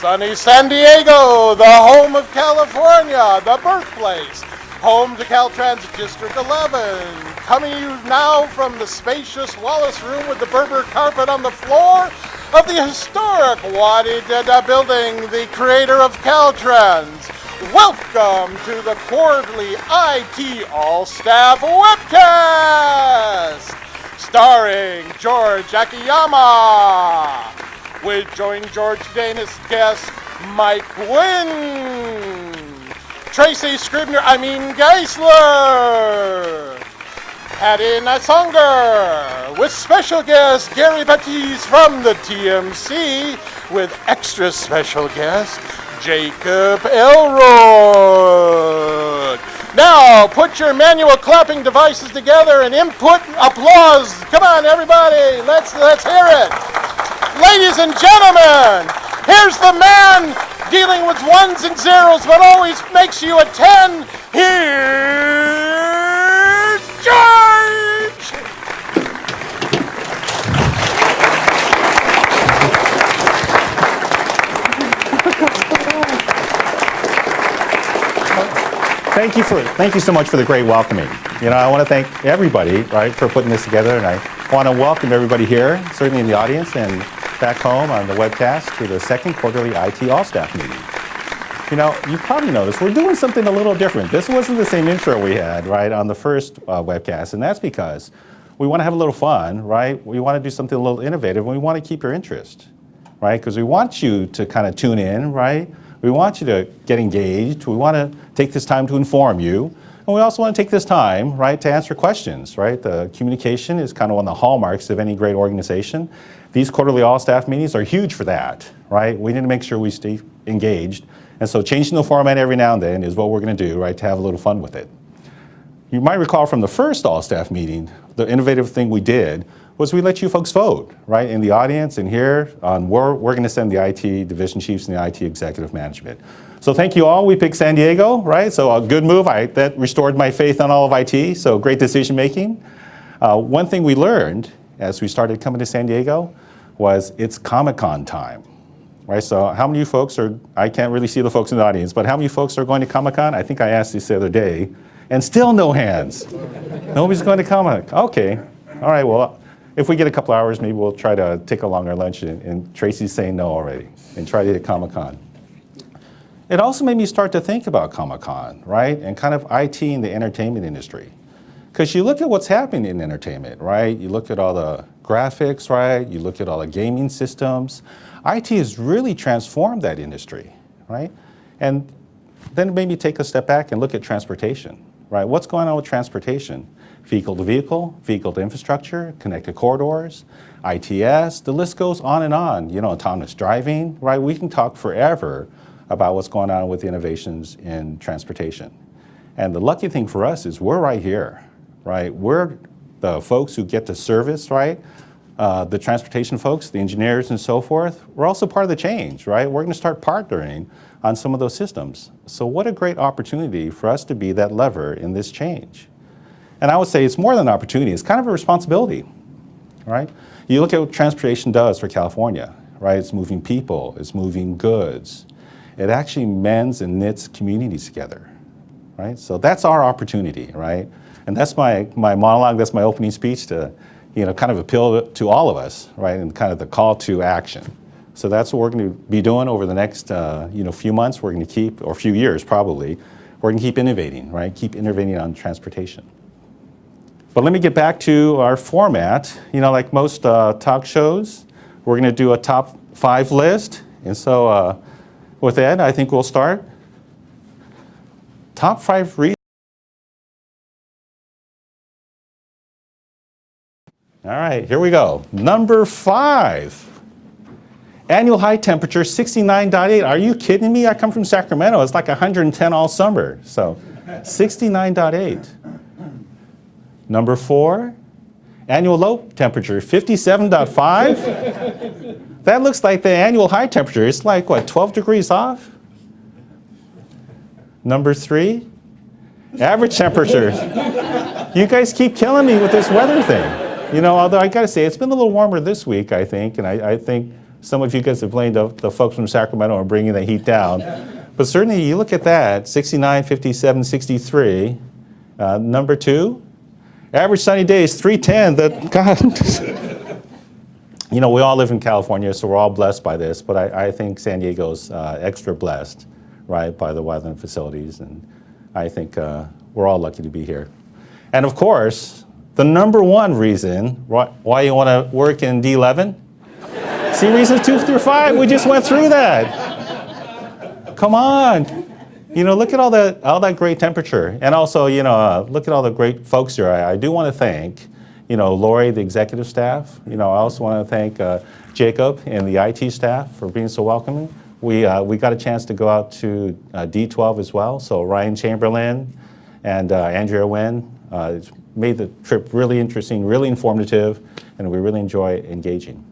sunny San Diego, the home of California, the birthplace, home to Caltrans District 11. Coming to you now from the spacious Wallace Room with the Berber carpet on the floor of the historic Wadi Deda building, the creator of Caltrans. Welcome to the quarterly IT All-Staff Webcast, starring George Akiyama, with joining George today and his guest, Mike Wynn, Tracy Geisler, Patty Natsonger, with special guest Gary Batiste from the TMC, with extra special guest Jacob Elrod. Now, put your manual clapping devices together and input applause. Come on, everybody, let's hear it. Ladies and gentlemen, here's the man dealing with ones and zeros but always makes you a 10. Here's George! Thank you so much for the great welcoming. I want to thank everybody, right, for putting this together, and I want to welcome everybody here, certainly in the audience and back home on the webcast, to the second quarterly IT All-Staff meeting. You've probably noticed we're doing something a little different. This wasn't the same intro we had, right, on the first webcast, and that's because we want to have a little fun, right? We want to do something a little innovative, and we want to keep your interest, right? Because we want you to kind of tune in, right? We want you to get engaged. We want to take this time to inform you. And we also want to take this time, right, to answer questions, right? The communication is kind of one of the hallmarks of any great organization. These quarterly all-staff meetings are huge for that, right? We need to make sure we stay engaged. And so changing the format every now and then is what we're going to do, right, to have a little fun with it. You might recall from the first all-staff meeting, the innovative thing we did was we let you folks vote, right, in the audience and here on where we're going to send the IT division chiefs and the IT executive management. So thank you all. We picked San Diego, right? So a good move. That restored my faith on all of IT. So great decision making. One thing we learned as we started coming to San Diego was it's Comic-Con time, right? So how many of you folks I can't really see the folks in the audience, but how many folks are going to Comic-Con? I think I asked this the other day, and still no hands. Nobody's going to Comic-Con. Okay. All right, well, if we get a couple hours, maybe we'll try to take a longer lunch, and Tracy's saying no already, and try to hit Comic-Con. It also made me start to think about Comic-Con, right? And kind of IT in the entertainment industry. Because you look at what's happening in entertainment, right? You look at all the graphics, right? You look at all the gaming systems. IT has really transformed that industry, right? And then it made me take a step back and look at transportation, right? What's going on with transportation? Vehicle to vehicle, vehicle to infrastructure, connected corridors, ITS, the list goes on and on. Autonomous driving, right? We can talk forever about what's going on with the innovations in transportation. And the lucky thing for us is we're right here, right? We're the folks who get to service, right? The transportation folks, the engineers and so forth. We're also part of the change, right? We're going to start partnering on some of those systems. So what a great opportunity for us to be that lever in this change. And I would say it's more than an opportunity, it's kind of a responsibility, right? You look at what transportation does for California, right? It's moving people, it's moving goods. It actually mends and knits communities together, right? So that's our opportunity, right? And that's my monologue, that's my opening speech to, kind of appeal to all of us, right? And kind of the call to action. So that's what we're going to be doing over the next, few months. We're going to keep, or a few years probably, we're going to keep innovating, right? Keep innovating on transportation. But let me get back to our format. Like most talk shows, we're going to do a top 5 list. And so with that, I think we'll start. Top 5 reasons. All right, here we go. Number 5. Annual high temperature, 69.8. Are you kidding me? I come from Sacramento. It's like 110 all summer. So 69.8. Number 4, annual low temperature, 57.5. That looks like the annual high temperature. It's like, 12 degrees off? Number 3, average temperature. You guys keep killing me with this weather thing. Although I gotta say, it's been a little warmer this week, I think, and I think Some of you guys have blamed the folks from Sacramento on bringing the heat down. But certainly, you look at that, 69, 57, 63. Number 2, average sunny days, 310. God. You know, we all live in California, so we're all blessed by this, but I think San Diego's extra blessed, right, by the weather and facilities, and I think we're all lucky to be here. And of course, the number 1 reason why you want to work in D11, see reasons 2 through 5, we just went through that. Come on. You know, look at all that great temperature. And also, you know, look at all the great folks here. I do want to thank, you know, Lori, the executive staff. You know, I also want to thank Jacob and the IT staff for being so welcoming. We got a chance to go out to D12 as well. So Ryan Chamberlain and Andrea Wynn made the trip really interesting, really informative, and we really enjoy engaging.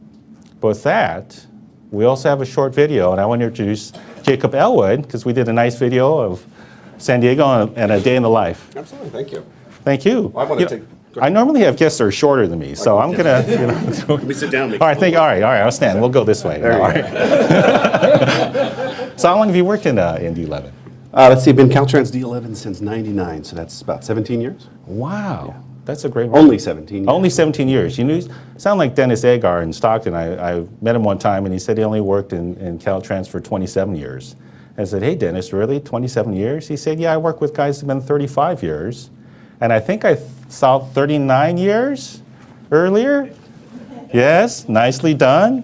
But with that, we also have a short video, and I want to introduce Jacob Elwood, because we did a nice video of San Diego and a day in the life. Absolutely, thank you. Thank you. Well, I want to I normally have guests that are shorter than me, so I'm gonna, you know. Let me sit down. All right, all right, I'll stand. We'll go this way. There you all right. So how long have you worked in D11? Let's see, I've been Caltrans D11 since '99, so that's about 17 years. Wow, yeah. That's a great one. Only 17 years. Only 17 years. You know, you sound like Dennis Agar in Stockton. I met him one time, and he said he only worked in Caltrans for 27 years. I said, hey, Dennis, really, 27 years? He said, yeah, I work with guys who've been 35 years. And I think I saw 39 years earlier. Yes, nicely done.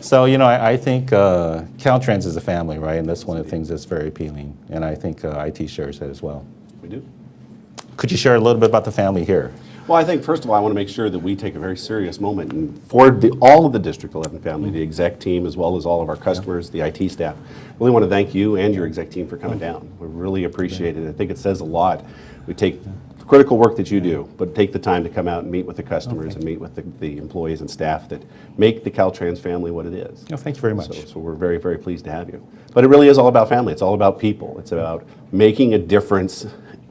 So, you know, I think Caltrans is a family, right? And that's one of the things that's very appealing. And I think IT shares that as well. We do. Could you share a little bit about the family here? Well, I think, first of all, I want to make sure that we take a very serious moment. And for all of the District 11 family, the exec team, as well as all of our customers, the IT staff, really want to thank you and your exec team for coming down. We really appreciate it. I think it says a lot. We take the critical work that you do, but take the time to come out and meet with the customers and meet with the employees and staff that make the Caltrans family what it is. Oh, thank you very much. So we're very, very pleased to have you. But it really is all about family. It's all about people. It's about making a difference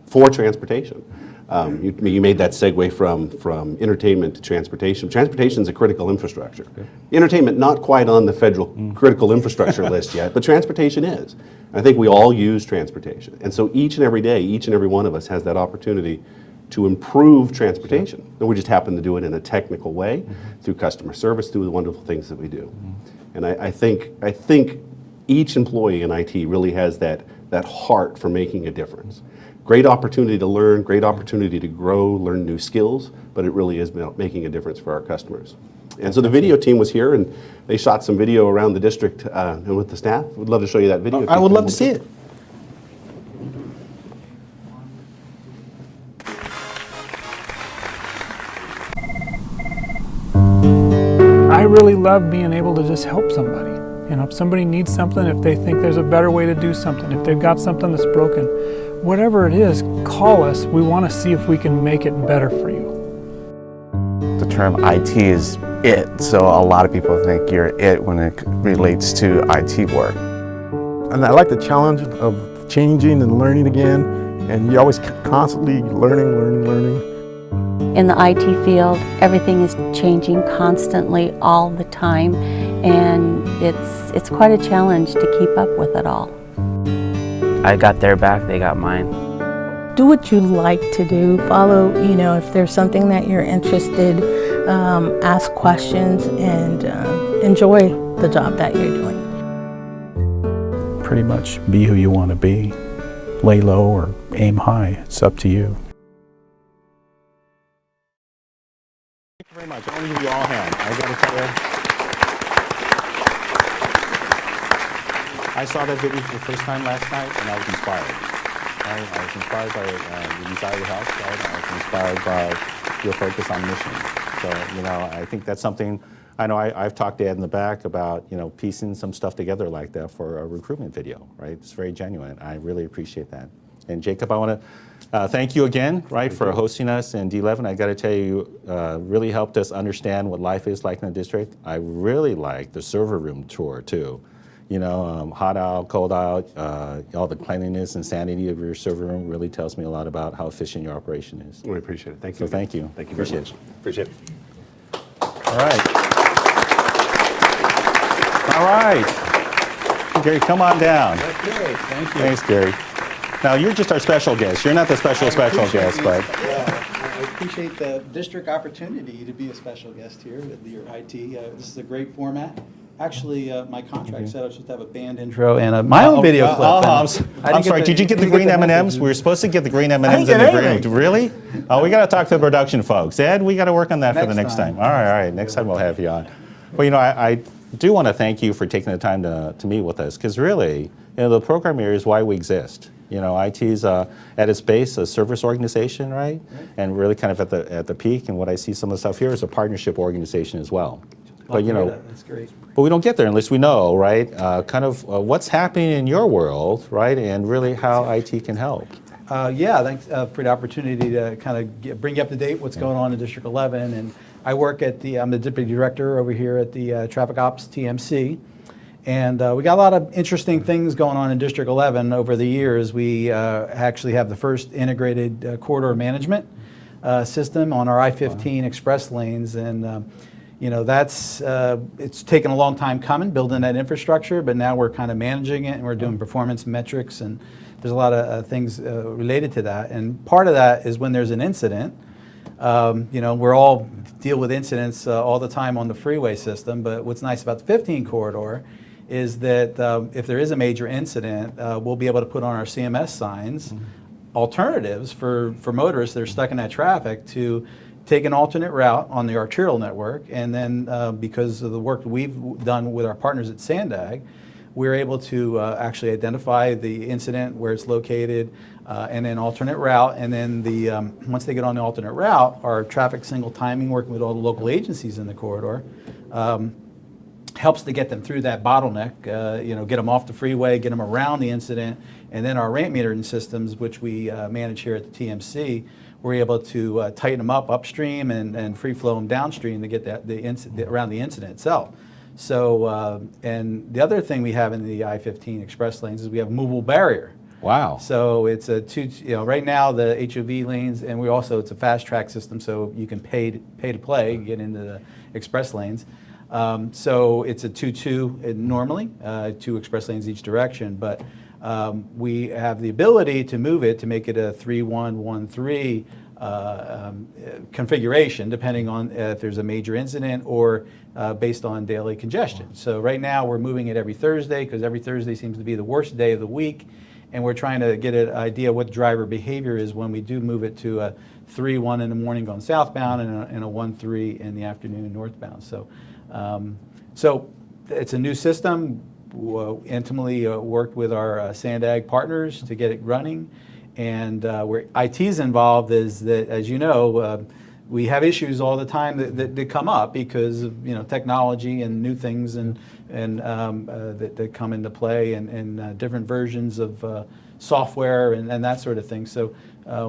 for transportation. You made that segue from entertainment to transportation. Transportation is a critical infrastructure. Okay. Entertainment, not quite on the federal critical infrastructure list yet, but transportation is. I think we all use transportation. And so each and every day, each and every one of us has that opportunity to improve transportation. And we just happen to do it in a technical way, through customer service, through the wonderful things that we do. And I think each employee in IT really has that heart for making a difference. Great opportunity to learn, great opportunity to grow, learn new skills, but it really is about making a difference for our customers. And so the video team was here, and they shot some video around the district and with the staff. We'd love to show you that video. I would love to see it. I really love being able to just help somebody. You know, if somebody needs something, if they think there's a better way to do something, if they've got something that's broken, whatever it is, call us. We want to see if we can make it better for you. The term IT is it, so a lot of people think you're it when it relates to IT work. And I like the challenge of changing and learning again, and you're always constantly learning. In the IT field, everything is changing constantly all the time, and it's quite a challenge to keep up with it all. I got their back, they got mine. Do what you like to do. Follow, if there's something that you're interested, ask questions and enjoy the job that you're doing. Pretty much be who you want to be. Lay low or aim high. It's up to you. Thank you very much. I want to give you all a hand. I got to tell you, I saw that video for the first time last night, and I was inspired. I was inspired by your desire to help. Right? I was inspired by your focus on mission. So, I think that's something. I know I've talked to Ed in the back about, piecing some stuff together like that for a recruitment video, right? It's very genuine. I really appreciate that. And Jacob, I want to thank you again, right, for hosting us in D11. I got to tell you, really helped us understand what life is like in the district. I really like the server room tour too. Hot out, cold out, all the cleanliness and sanity of your server room really tells me a lot about how efficient your operation is. We appreciate it. Thank you. So thank you. Thank you very much. Appreciate it. All right. All right. Gary, come on down. Okay, thank you. Thanks, Gary. Now, you're just our special guest. You're not the special guest, but... I appreciate the district opportunity to be a special guest here with your IT. This is a great format. Actually, my contract said I was supposed to have a band intro and my own video clip. I'm sorry, did you get the green M&Ms? We were supposed to get the green M&Ms in the green. Really? Oh, we got to talk to the production folks. Ed, we got to work on that for the next time. All right. Next time we'll have you on. Well, you know, I do want to thank you for taking the time to meet with us, because really, you know, the program here is why we exist. You know, IT's at its base a service organization, right? And really kind of at the peak, and what I see some of the stuff here is a partnership organization as well. But you know, that's great. But we don't get there unless we know, right? Kind of what's happening in your world, right? And really how IT can help. Yeah, thanks for the opportunity to kind of bring you up to date what's going on in District 11. And I work at I'm the deputy director over here at the Traffic Ops TMC. And we got a lot of interesting things going on in District 11 over the years. We actually have the first integrated corridor management system on our I-15 express lanes. And you know, that's it's taken a long time coming, building that infrastructure, but now we're kind of managing it, and we're doing performance metrics, and there's a lot of things related to that. And part of that is when there's an incident. You know, we're all deal with incidents all the time on the freeway system, but what's nice about the 15 corridor is that if there is a major incident, we'll be able to put on our CMS signs alternatives for motorists that are stuck in that traffic to take an alternate route on the arterial network, and then because of the work we've done with our partners at Sandag, we're able to actually identify the incident, where it's located, and then alternate route, and then once they get on the alternate route, our traffic single timing, working with all the local agencies in the corridor, helps to get them through that bottleneck, you know, get them off the freeway, get them around the incident, and then our ramp metering systems, which we manage here at the TMC, we're able to tighten them up upstream and free flow them downstream to get around the incident itself. So, and the other thing we have in the I-15 express lanes is we have a movable barrier. Wow. So it's you know, right now the HOV lanes, and it's a fast track system, so you can pay to play, get into the express lanes. So it's a 2-2 normally, 2 express lanes each direction, but we have the ability to move it to make it a 3-1-1-3 configuration, depending on if there's a major incident or based on daily congestion. So right now we're moving it every Thursday, because every Thursday seems to be the worst day of the week, and we're trying to get an idea what driver behavior is when we do move it to a 3-1 in the morning going southbound and a 1-3 in the afternoon northbound. So, so it's a new system. Intimately worked with our Sandag partners to get it running, and where IT's involved is that, as you know, we have issues all the time that come up because of, you know, technology and new things and that come into play, and different versions of software and that sort of thing. So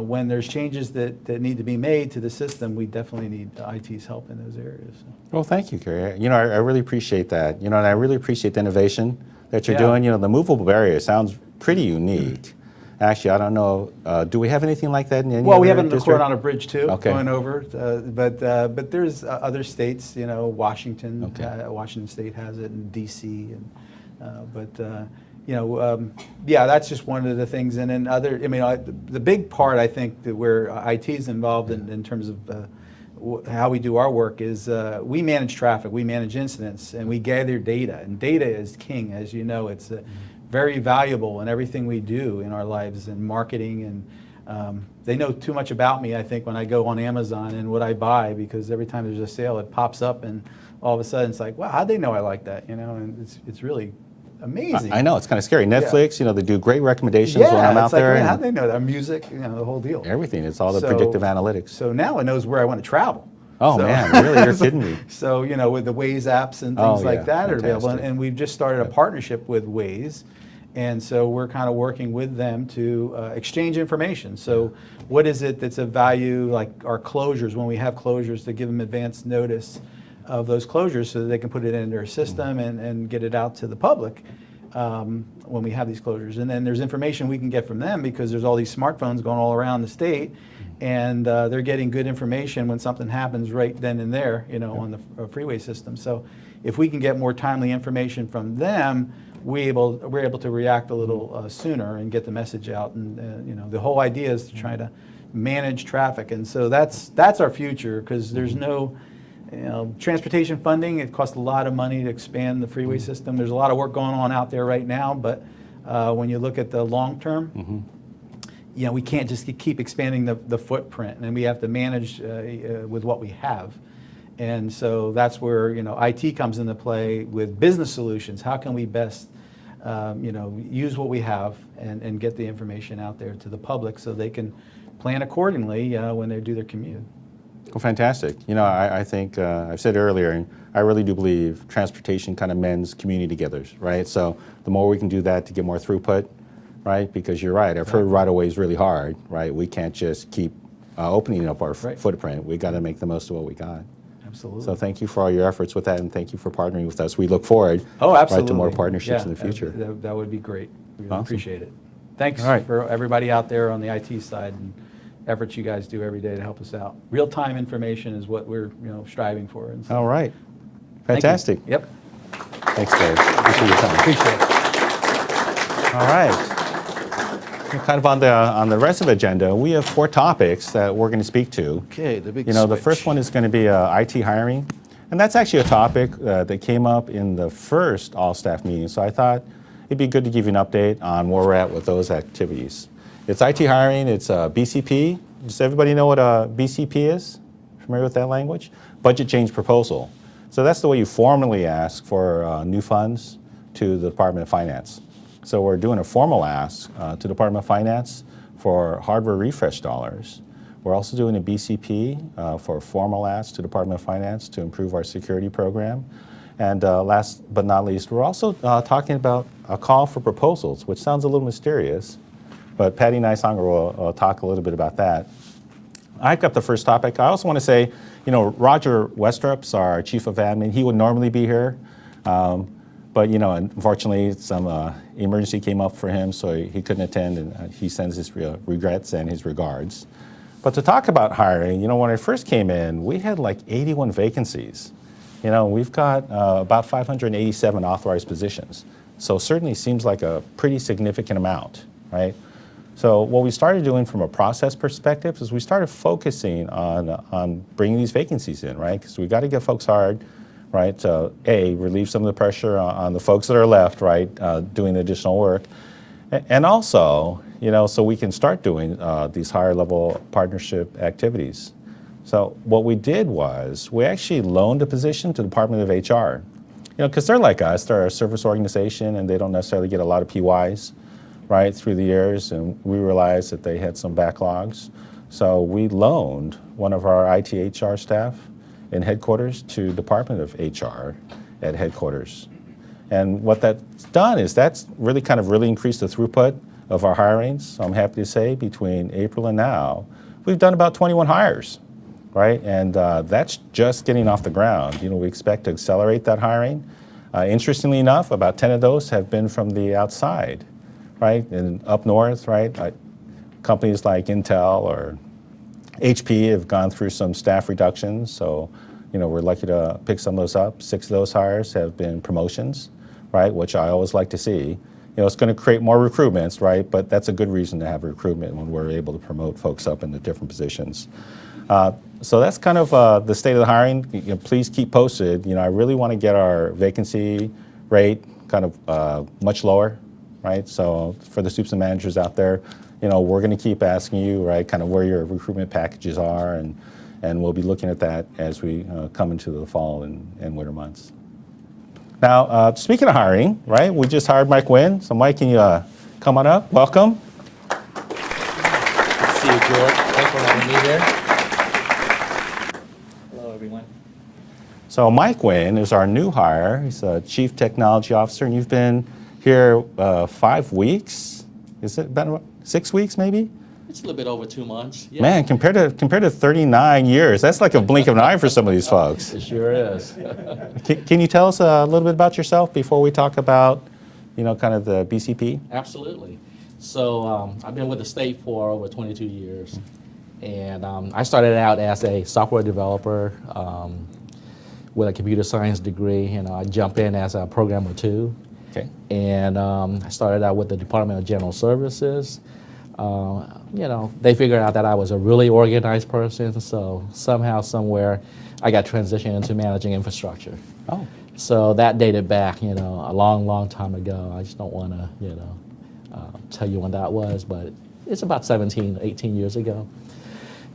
when there's changes that need to be made to the system, we definitely need IT's help in those areas. Well, thank you, Gary. You know, I really appreciate that. You know, and I really appreciate the innovation that you're doing. You know, the movable barrier sounds pretty unique. Actually, I don't know. Do we have anything like that in any Well, we have it other in the district? Coronado Bridge too, going over. But there's other states. You know, Washington. Washington State has it, and DC, and you know, yeah, that's just one of the things. And then other. I mean, the big part I think that where IT is involved in terms of how we do our work is we manage traffic, we manage incidents, and we gather data. And data is king, as you know. It's very valuable in everything we do in our lives, in marketing. And they know too much about me, I think, when I go on Amazon and what I buy, because every time there's a sale, it pops up, and all of a sudden it's like, wow, how'd they know I like that? You know, and it's really amazing. I know, it's kind of scary. Netflix, you know, they do great recommendations when I'm out there. Like, how'd they know that? Music, you know, the whole deal. Everything. It's all the predictive analytics. So now it knows where I want to travel. Oh, man, really? You're kidding me. So, you know, with the Waze apps and things like that are available. And we've just started a partnership with Waze. And so we're kind of working with them to exchange information. So what is it that's of value, like our closures, when we have closures, to give them advance notice of those closures so that they can put it in their system and get it out to the public. when we have these closures. And then there's information we can get from them because there's all these smartphones going all around the state, and they're getting good information when something happens right then and there, on the freeway system. So if we can get more timely information from them, we're able to react a little sooner and get the message out. And the whole idea is to try to manage traffic. And so that's our future, because there's no transportation funding. It costs a lot of money to expand the freeway system. There's a lot of work going on out there right now, but when you look at the long term, we can't just keep expanding the footprint, and we have to manage with what we have. And so that's where IT comes into play with business solutions. How can we best use what we have and get the information out there to the public so they can plan accordingly when they do their commute. Well, fantastic. I think I've said earlier, and I really do believe transportation kind of mends community together, right? So the more we can do that to get more throughput, right? Because you're right, I've heard right-of-way is really hard, right? We can't just keep opening up our footprint. We got to make the most of what we got. Absolutely. So thank you for all your efforts with that, and thank you for partnering with us. We look forward absolutely. Right, to more partnerships in the future. That would be great. We really Awesome. appreciate it. Thanks All right. for everybody out there on the IT side and efforts you guys do every day to help us out. Real-time information is what we're striving for. And so, All right. Fantastic. Yep. Thanks, Dave. Appreciate your time. Appreciate it. All right. Kind of on the rest of the agenda, we have 4 topics that we're going to speak to. Okay, the big The first one is going to be IT hiring, and that's actually a topic that came up in the first all-staff meeting. So I thought it'd be good to give you an update on where we're at with those activities. It's IT hiring. It's BCP. Does everybody know what a BCP is? Familiar with that language? Budget change proposal. So that's the way you formally ask for new funds to the Department of Finance. So we're doing a formal ask to the Department of Finance for hardware refresh dollars. We're also doing a BCP for a formal ask to the Department of Finance to improve our security program. And last but not least, we're also talking about a call for proposals, which sounds a little mysterious, but Patty Neisanger will talk a little bit about that. I got the first topic. I also want to say, Roger Westrup's our chief of admin. He would normally be here. But unfortunately, some emergency came up for him, so he couldn't attend, and he sends his regrets and his regards. But to talk about hiring, when I first came in, we had like 81 vacancies. We've got about 587 authorized positions. So certainly seems like a pretty significant amount, right? So what we started doing from a process perspective is we started focusing on bringing these vacancies in, right? Because we got to get folks hired, right, to relieve some of the pressure on the folks that are left, right, doing additional work, and also, so we can start doing these higher level partnership activities. So what we did was we actually loaned a position to the Department of HR, because they're like us, they're a service organization and they don't necessarily get a lot of PYs, right, through the years, and we realized that they had some backlogs. So we loaned one of our IT HR staff in headquarters to Department of HR at headquarters. And what that's done is that's really increased the throughput of our hirings. So I'm happy to say between April and now, we've done about 21 hires, right? And that's just getting off the ground. We expect to accelerate that hiring. Interestingly enough, about 10 of those have been from the outside, right? And up north, right? Companies like Intel or HP have gone through some staff reductions, so we're lucky to pick some of those up. 6 of those hires have been promotions, right, which I always like to see. It's going to create more recruitments, right, but that's a good reason to have recruitment when we're able to promote folks up into different positions. So that's kind of the state of the hiring. Please keep posted. I really want to get our vacancy rate kind of much lower, right? So for the soups and managers out there, we're going to keep asking you, right, kind of where your recruitment packages are, and we'll be looking at that as we come into the fall and winter months. Now, speaking of hiring, right, we just hired Mike Wynn. So Mike, can you come on up? Welcome. See you, George. Thanks for having me here. Hello, everyone. So Mike Wynn is our new hire. He's a Chief Technology Officer, and you've been here 5 weeks. Is it been 6 weeks, maybe? It's a little bit over 2 months. Yeah. Man, compared to 39 years, that's like a blink of an eye for some of these folks. It sure is. Can you tell us a little bit about yourself before we talk about, kind of the BCP? Absolutely. So I've been with the state for over 22 years. And I started out as a software developer with a computer science degree. I jumped in as a programmer too. Okay. And I started out with the Department of General Services. They figured out that I was a really organized person, so somehow, somewhere, I got transitioned into managing infrastructure. Oh. So that dated back, a long, long time ago. I just don't want to, tell you when that was, but it's about 17, 18 years ago.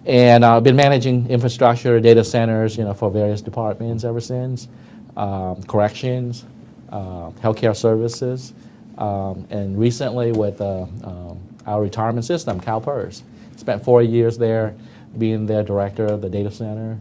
And I've been managing infrastructure, data centers, for various departments ever since, corrections, healthcare services, and recently with our retirement system, CalPERS. Spent 4 years there, being their director of the data center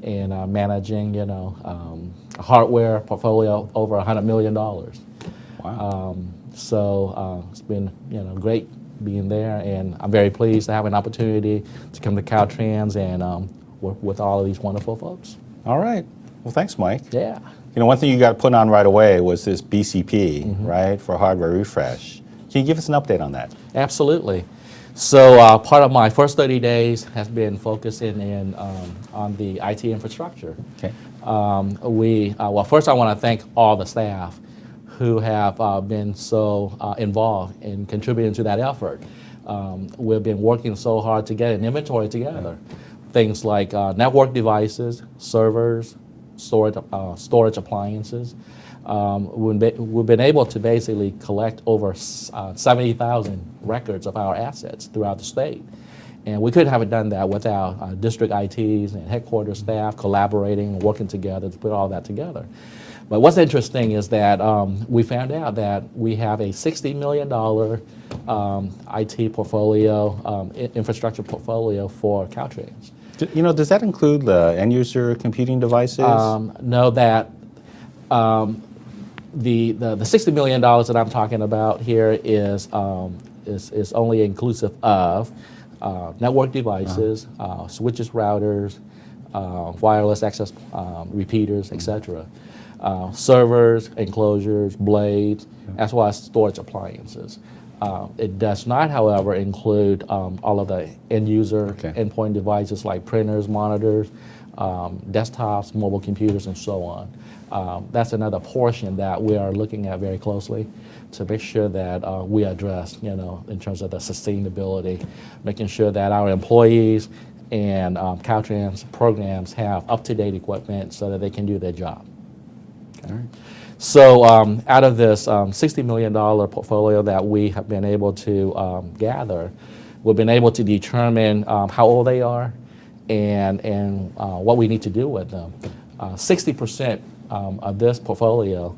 and managing, a hardware portfolio over $100 million. Wow. So it's been, great being there, and I'm very pleased to have an opportunity to come to Caltrans and work with all of these wonderful folks. All right. Well, thanks, Mike. Yeah. One thing you got put on right away was this BCP, right, for hardware refresh. Can you give us an update on that? Absolutely. So part of my first 30 days has been focusing in on the IT infrastructure. Okay. Well, first I want to thank all the staff who have been so involved in contributing to that effort. We've been working so hard to get an inventory together. Things like network devices, servers, storage appliances. We've been able to basically collect over 70,000 records of our assets throughout the state. And we couldn't have done that without district ITs and headquarters staff collaborating and working together to put all that together. But what's interesting is that we found out that we have a $60 million IT portfolio, infrastructure portfolio for Caltrans. Does that include the end user computing devices? No, that the $60 million that I'm talking about here is only inclusive of network devices, switches, routers, wireless access repeaters, etc. Servers, enclosures, blades, as well as storage appliances. It does not, however, include all of the end-user endpoint devices like printers, monitors, desktops, mobile computers, and so on. That's another portion that we are looking at very closely to make sure that we address, in terms of the sustainability, making sure that our employees and Caltrans programs have up-to-date equipment so that they can do their job. All right. So out of this $60 million portfolio that we have been able to gather, we've been able to determine how old they are and what we need to do with them. 60% of this portfolio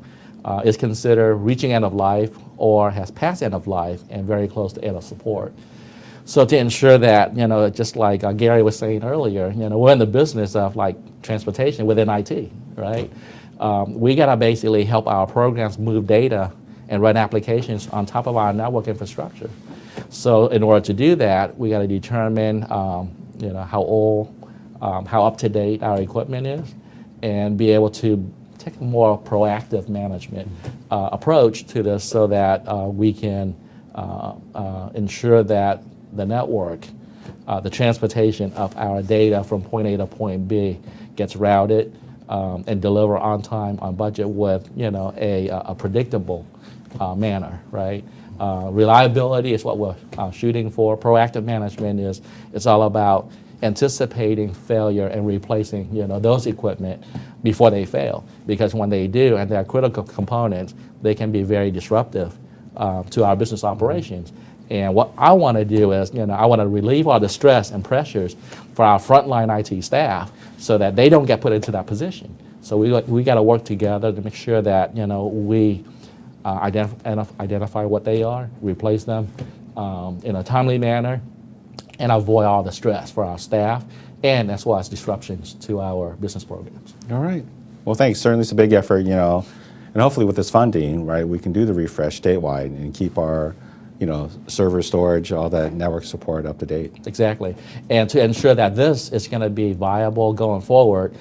is considered reaching end of life or has passed end of life and very close to end of support. So to ensure that, just like Gary was saying earlier, we're in the business of like transportation within IT, right? We got to basically help our programs move data and run applications on top of our network infrastructure. So in order to do that, we got to determine, how old, how up to date our equipment is, and be able to take a more proactive management approach to this, so that we can ensure that the network, the transportation of our data from point A to point B gets routed and deliver on time, on budget with a predictable manner, right? Reliability is what we're shooting for. Proactive management is it's all about anticipating failure and replacing those equipment before they fail, because when they do and they're critical components, they can be very disruptive to our business operations. And what I want to do is, I want to relieve all the stress and pressures for our frontline IT staff so that they don't get put into that position. So we got to work together to make sure that, we identify what they are, replace them in a timely manner, and avoid all the stress for our staff and as well as disruptions to our business programs. All right. Well, thanks. Certainly it's a big effort, and hopefully with this funding, right, we can do the refresh statewide and keep our server storage, all that network support up to date. Exactly. And to ensure that this is going to be viable going forward,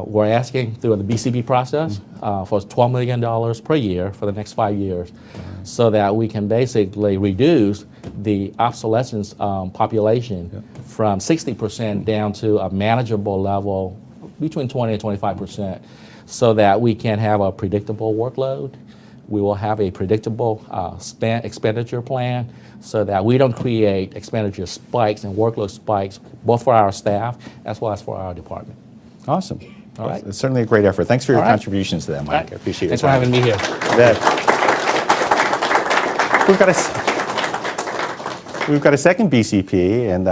We're asking through the BCP process for $12 million per year for the next 5 years, so that we can basically reduce the obsolescence population from 60% down to a manageable level between 20 and 25%, so that we can have a predictable workload. We will have a predictable expenditure plan, so that we don't create expenditure spikes and workload spikes, both for our staff as well as for our department. Awesome. All right. It's certainly a great effort. Thanks for your All right. contributions to that, Mike. Right. I appreciate it. Thanks for having me here. We've got a second BCP, and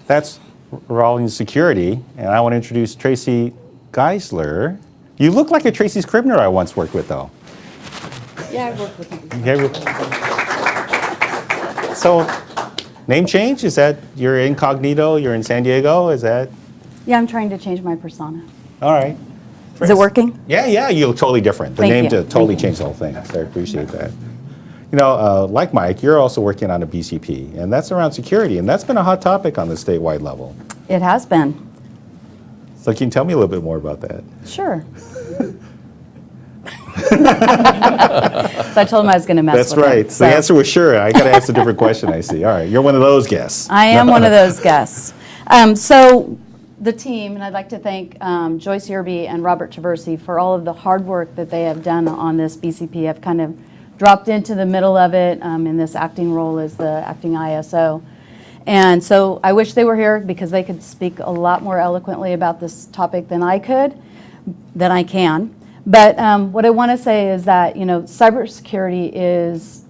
that's Rolling Security. And I want to introduce Tracy Geisler. You look like a Tracy Scribner I once worked with, though. Yeah, I worked with him. So, name change? Is that you're incognito? You're in San Diego? Is that? Yeah, I'm trying to change my persona. All right. Is it working? Yeah, you look totally different. The Thank name you. totally changed the whole thing, so I appreciate that. You know, like Mike, you're also working on a BCP, and that's around security, and that's been a hot topic on the statewide level. It has been. So can you tell me a little bit more about that? Sure. So I told him I was going to mess That's with right. him. So the answer was sure. I got to ask a different question, I see. All right, you're one of those guests. I am one of those guests. So the team, and I'd like to thank Joyce Yerby and Robert Traversi for all of the hard work that they have done on this BCP. I've kind of dropped into the middle of it in this acting role as the acting ISO. And so I wish they were here because they could speak a lot more eloquently about this topic than I can. But what I want to say is that, you know, cybersecurity is,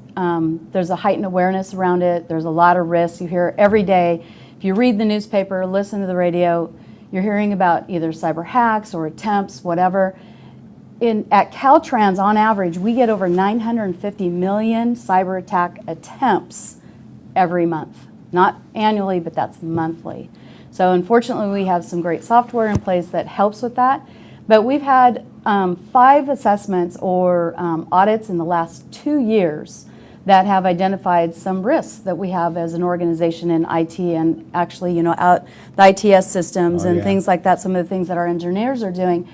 there's a heightened awareness around it. There's a lot of risks. You hear every day. If you read the newspaper, listen to the radio, you're hearing about either cyber hacks or attempts, whatever. At Caltrans, on average, we get over 950 million cyber attack attempts every month. Not annually, but that's monthly. So unfortunately, we have some great software in place that helps with that. But we've had 5 assessments or audits in the last 2 years that have identified some risks that we have as an organization in IT, and actually, you know, out the ITS systems and things like that. Some of the things that our engineers are doing,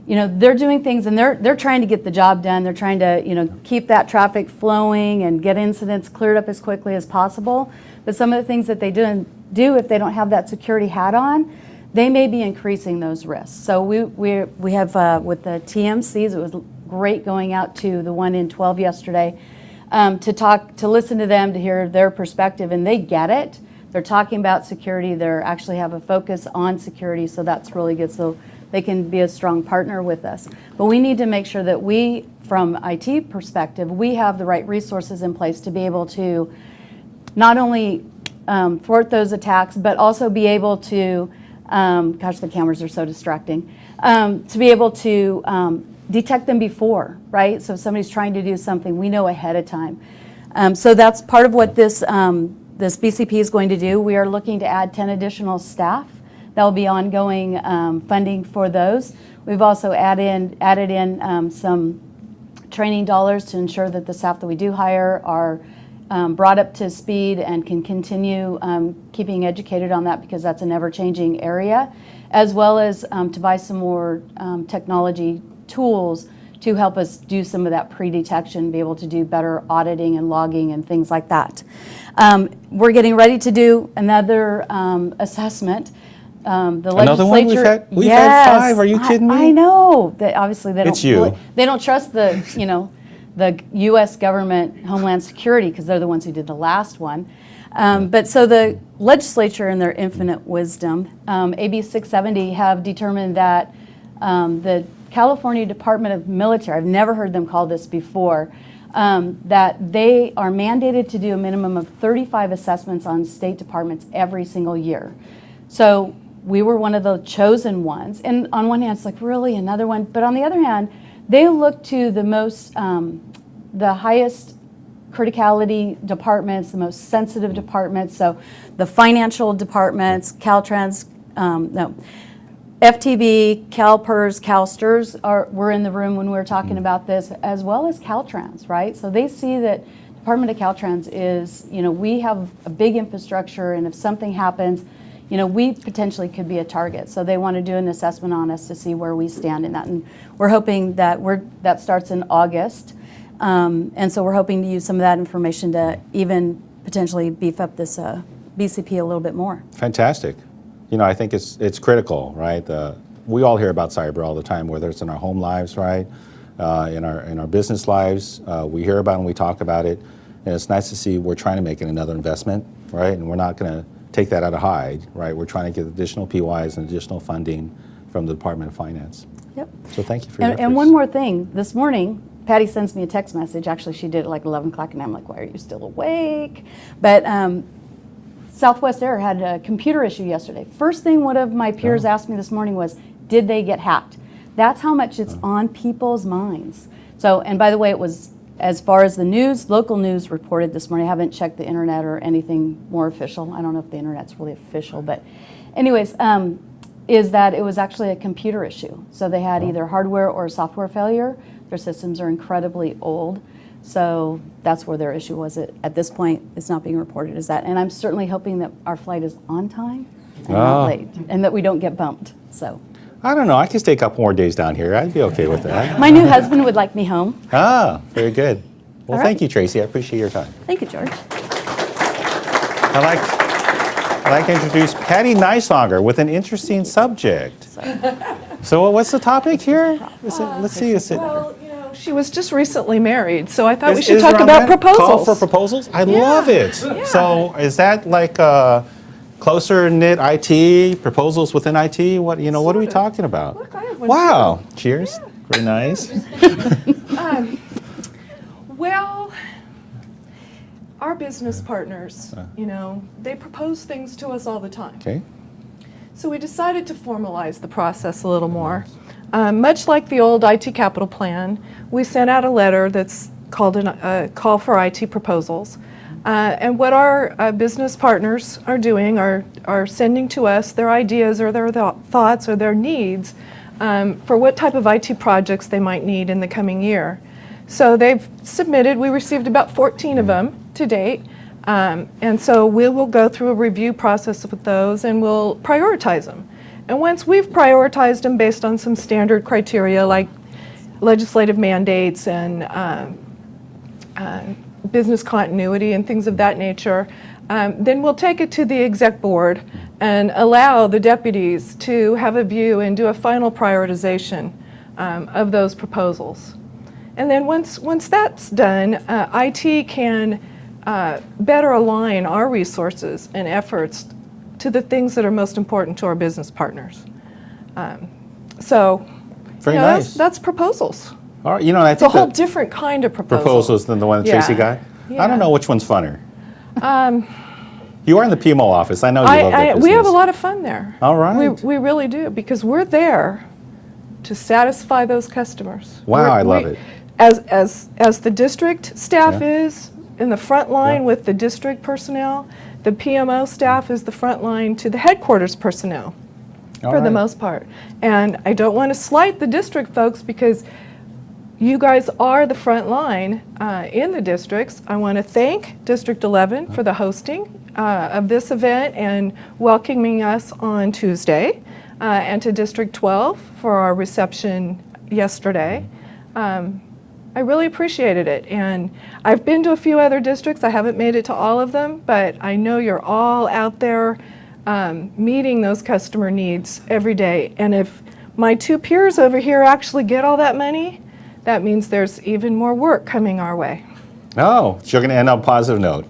you know, they're doing things and they're trying to get the job done. They're trying to, you know, keep that traffic flowing and get incidents cleared up as quickly as possible. But some of the things that they do if they don't have that security hat on, they may be increasing those risks. So we have with the TMCs, it was great going out to the one in 12 yesterday to listen to them, to hear their perspective, and they get it. They're talking about security. They actually have a focus on security, so that's really good. So they can be a strong partner with us. But we need to make sure that we, from IT perspective, we have the right resources in place to be able to not only thwart those attacks, but also be able to gosh, the cameras are so distracting. To be able to detect them before, right? So if somebody's trying to do something, we know ahead of time. So that's part of what this BCP is going to do. We are looking to add 10 additional staff. That will be ongoing funding for those. We've also added in some training dollars to ensure that the staff that we do hire are brought up to speed and can continue keeping educated on that, because that's an ever-changing area, as well as to buy some more technology tools to help us do some of that pre-detection, be able to do better auditing and logging and things like that. We're getting ready to do another assessment. The Another legislature, one we've had 5. Are you kidding me? I know. Obviously, they It's don't. you. They don't trust the the U.S. government, Homeland Security, because they're the ones who did the last one. But so the legislature, in their infinite wisdom, AB 670, have determined that the California Department of Military, I've never heard them call this before, that they are mandated to do a minimum of 35 assessments on state departments every single year. So we were one of the chosen ones. And on one hand, it's like, really, another one? But on the other hand, they look to the most, the highest criticality departments, the most sensitive departments. So the financial departments, Caltrans, FTB, CalPERS, CalSTRS were in the room when we were talking about this, as well as Caltrans, right? So they see that Department of Caltrans is, we have a big infrastructure, and if something happens, we potentially could be a target. So they want to do an assessment on us to see where we stand in that. And we're hoping that that starts in August. And so we're hoping to use some of that information to even potentially beef up this BCP a little bit more. Fantastic. I think it's critical, right? We all hear about cyber all the time, whether it's in our home lives, right? In our business lives, we hear about it and we talk about it. And it's nice to see we're trying to make another investment, right? And we're not going to take that out of hide, right? We're trying to get additional PYs and additional funding from the Department of Finance. Yep. So thank you for your efforts. And one more thing. This morning, Patty sends me a text message. Actually, she did it like 11 o'clock, and I'm like, why are you still awake? But Southwest Air had a computer issue yesterday. First thing one of my peers asked me this morning was, did they get hacked? That's how much it's on people's minds. So, and by the way, it was, as far as the news, local news reported this morning. I haven't checked the internet or anything more official. I don't know if the internet's really official, but anyways, is that it was actually a computer issue. So they had either hardware or software failure. Their systems are incredibly old. So that's where their issue was. At this point, it's not being reported as that. And I'm certainly hoping that our flight is on time and not late, and that we don't get bumped. So I don't know. I could stay a couple more days down here. I'd be okay with that. my new husband would like me home. Ah, very good. Well, All right. thank you, Tracy. I appreciate your time. Thank you, George. I'd like to introduce Patty Neislonger with an interesting subject. So what's the topic here? Let's see. Well, she was just recently married, so I thought we should is talk around about that? proposals. Call for proposals? I love it. Yeah. So is that like closer knit IT, proposals within IT? What are we talking about? Look, I have one Wow. Cheers. Yeah. Very nice. Well, our business partners, they propose things to us all the time. Okay. So we decided to formalize the process a little more. Much like the old IT capital plan, we sent out a letter that's called a call for IT proposals. And what our business partners are doing are sending to us their ideas or their thoughts or their needs for what type of IT projects they might need in the coming year. So they've submitted, we received about 14 of them to date. And so we will go through a review process with those and we'll prioritize them. And once we've prioritized them based on some standard criteria like legislative mandates and business continuity and things of that nature, then we'll take it to the exec board and allow the deputies to have a view and do a final prioritization of those proposals. And then once that's done, IT can better align our resources and efforts to the things that are most important to our business partners. So, Very nice. That's proposals. All right, I It's a think whole different kind of proposal. proposals than the one that Tracy got. Yeah. I don't know which one's funner. You are in the PMO office. I know you love that business. We have a lot of fun there. All right. We really do, because we're there to satisfy those customers. Wow, I love it. As the district staff Yeah. is in the front line with the district personnel, the PMO staff is the front line to the headquarters personnel All for the right. most part. And I don't want to slight the district folks because you guys are the front line in the districts. I want to thank District 11 for the hosting of this event and welcoming us on Tuesday, and to District 12 for our reception yesterday. I really appreciated it, and I've been to a few other districts. I haven't made it to all of them, but I know you're all out there meeting those customer needs every day. And if my two peers over here actually get all that money, that means there's even more work coming our way. Oh, so you're going to end on a positive note.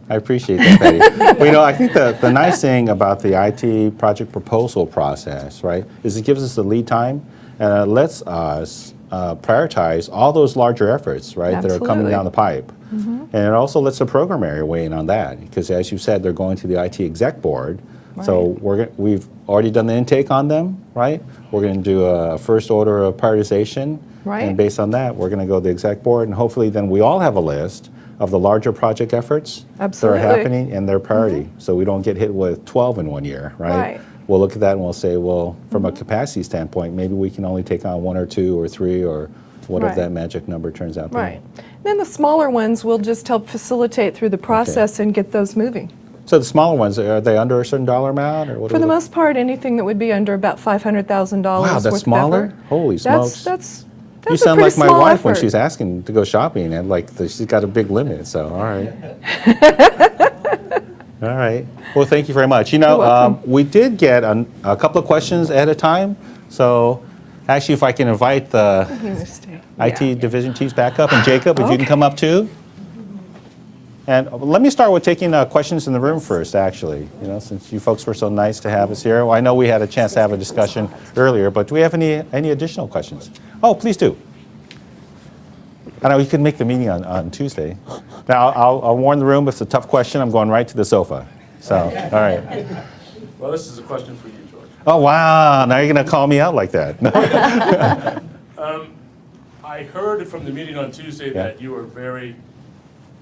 I appreciate that, Betty. Well, I think the nice thing about the IT project proposal process, right, is it gives us the lead time and it lets us prioritize all those larger efforts, right, that are coming Absolutely. down the pipe. Mm-hmm. And it also lets the program area weigh in on that because, as you said, they're going to the IT exec board. So we've already done the intake on them, right? We're going to do a first order of prioritization. Right. And based on that, we're going to go to the exec board, and hopefully then we all have a list of the larger project efforts Absolutely. that are happening and their priority. So we don't get hit with 12 in 1 year, right? Right. We'll look at that and we'll say, well, from a capacity standpoint, maybe we can only take on 1 or 2 or 3 or whatever Right. that magic number turns out to Right. Then the smaller ones will just help facilitate through the process and get those moving. be. So the smaller ones, are they under a certain dollar amount, or what? For the most part, anything that would be under about $500,000. Wow, that's smaller. Holy smokes! That's you a sound pretty like my small wife when effort. she's asking to go shopping, and like she's got a big limit. So all right. All right. Well, thank you very much. You know, we did get a couple of questions ahead of time. So actually, if I can invite the IT division chiefs back up, and Jacob, if you can come up too. And let me start with taking questions in the room first, actually, you know, since you folks were so nice to have us here. Well, I know we had a chance to have a discussion earlier, but do we have any additional questions? Oh, please do. I know you can make the meeting on Tuesday. Now, I'll warn the room, if it's a tough question, I'm going right to the sofa. So, all right. Well, this is a question for you, George. Oh, wow. Now you're going to call me out like that. I heard from the meeting on Tuesday that you were very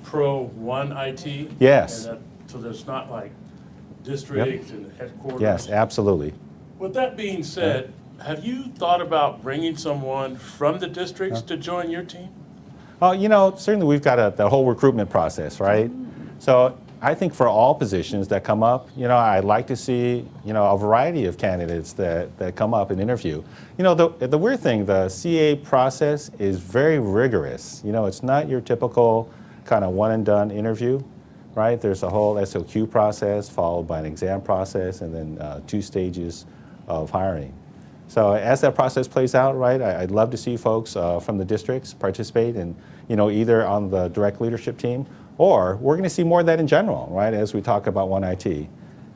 pro one IT. Yes. And so there's not like districts and headquarters. Yes, absolutely. With that being said, have you thought about bringing someone from the districts to join your team? You know, certainly we've got the whole recruitment process, right? So I think for all positions that come up, you know, I'd like to see, you know, a variety of candidates that come up and interview. You know, the weird thing, the CA process is very rigorous. You know, it's not your typical kind of one and done interview, right? There's a whole SOQ process followed by an exam process and then 2 stages of hiring. So as that process plays out, right, I'd love to see folks from the districts participate in, you know, either on the direct leadership team, or we're going to see more of that in general, right, as we talk about One IT.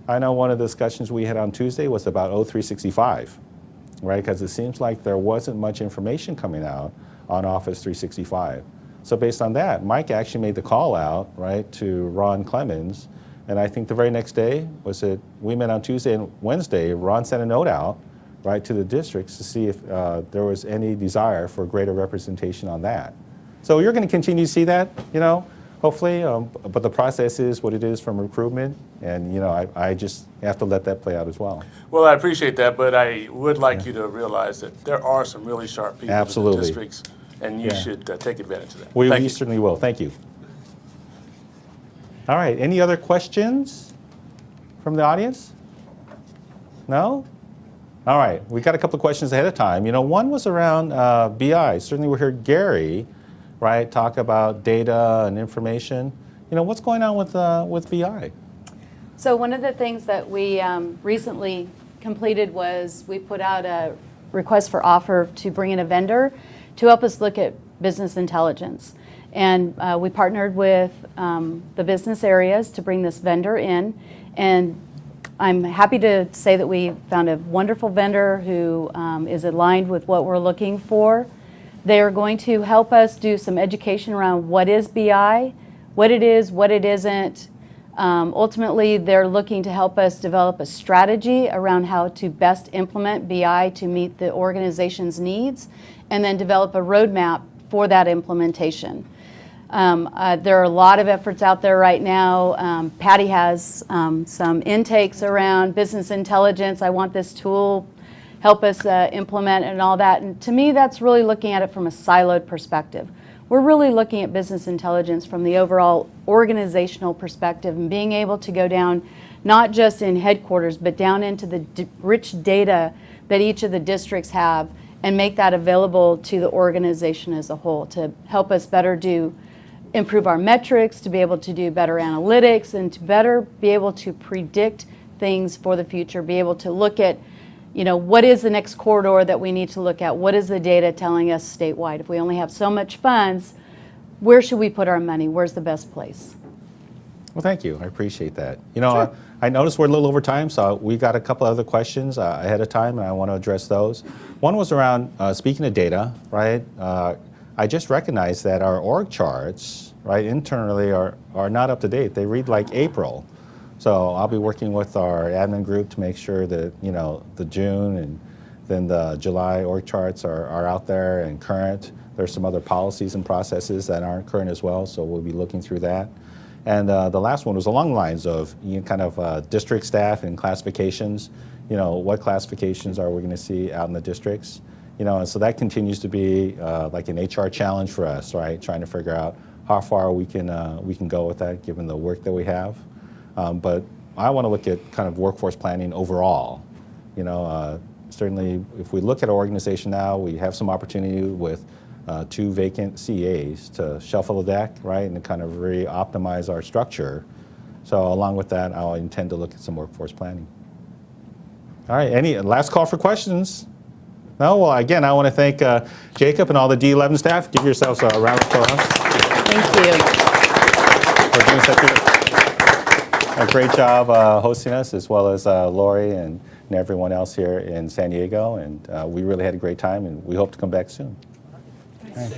I know one of the discussions we had on Tuesday was about O365, right, because it seems like there wasn't much information coming out on Office 365. So based on that, Mike actually made the call out, right, to Ron Clemens, and I think the very next day was it, we met on Tuesday and Wednesday, Ron sent a note out, right, to the districts to see if there was any desire for greater representation on that. So you're going to continue to see that, you know, hopefully, but the process is what it is from recruitment, and, you know, I just have to let that play out as well. Well, I appreciate that, but I would like you to realize that there are some really sharp people in the districts, and you should take advantage of that. We certainly will. Thank you. All right, any other questions from the audience? No? All right, we got a couple of questions ahead of time. You know, one was around BI. Certainly we heard Gary, right, talk about data and information. You know, what's going on with BI? So one of the things that we recently completed was we put out a request for offer to bring in a vendor to help us look at business intelligence. And we partnered with the business areas to bring this vendor in. And I'm happy to say that we found a wonderful vendor who is aligned with what we're looking for. They are going to help us do some education around what is BI, what it is, what it isn't. Ultimately, they're looking to help us develop a strategy around how to best implement BI to meet the organization's needs, and then develop a roadmap for that implementation. There are a lot of efforts out there right now. Patty has some intakes around business intelligence. I want this tool, help us implement and all that. And to me, that's really looking at it from a siloed perspective. We're really looking at business intelligence from the overall organizational perspective and being able to go down not just in headquarters, but down into the rich data that each of the districts have and make that available to the organization as a whole to help us better improve our metrics, to be able to do better analytics, and to better be able to predict things for the future, be able to look at, you know, what is the next corridor that we need to look at? What is the data telling us statewide? If we only have so much funds, where should we put our money? Where's the best place? Well, thank you. I appreciate that. You know, I noticed we're a little over time, so we got a couple other questions ahead of time, and I want to address those. One was around, speaking of data, right? I just recognized that our org charts, right, internally are not up to date. They read like April. So I'll be working with our admin group to make sure that, you know, the June and then the July org charts are out there and current. There's some other policies and processes that aren't current as well, so we'll be looking through that. And the last one was along the lines of, you know, kind of district staff and classifications. You know, what classifications are we going to see out in the districts? You know, and so that continues to be like an HR challenge for us, right? Trying to figure out how far we can go with that, given the work that we have. But I want to look at kind of workforce planning overall. You know, certainly if we look at our organization now, we have some opportunity with 2 vacant CAs to shuffle the deck, right, and to kind of re-optimize our structure. So along with that, I'll intend to look at some workforce planning. All right, any last call for questions? No? Well, again, I want to thank Jacob and all the D11 staff. Give yourselves a round of applause. Thank you. For doing such a great job hosting us, as well as Lori and everyone else here in San Diego. And we really had a great time, and we hope to come back soon. Thanks.